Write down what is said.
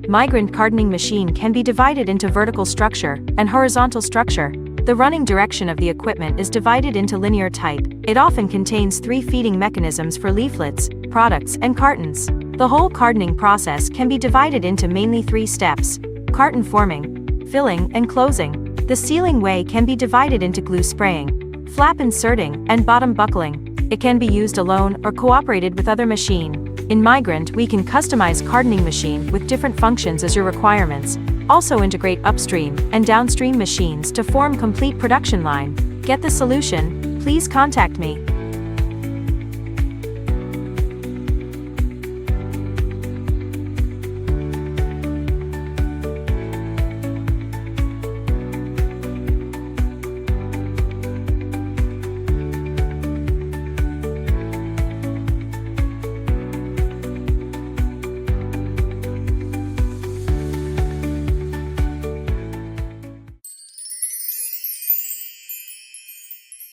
Migrant cartoning machine can be divided into vertical structure and horizontal structure. The running direction of the equipment is divided into linear type. It often contains 3 feeding mechanisms for leaflets, products, and cartons. The whole cartoning process can be divided into mainly 3 steps: carton forming, filling, and closing. The sealing way can be divided into glue spraying, flap inserting, and bottom buckling. It can be used alone or cooperated with other machine. In Migrant, we can customize cartoning machine with different functions as your requirements. Also integrate upstream and downstream machines to form complete production line. Get the solution? Please contact me.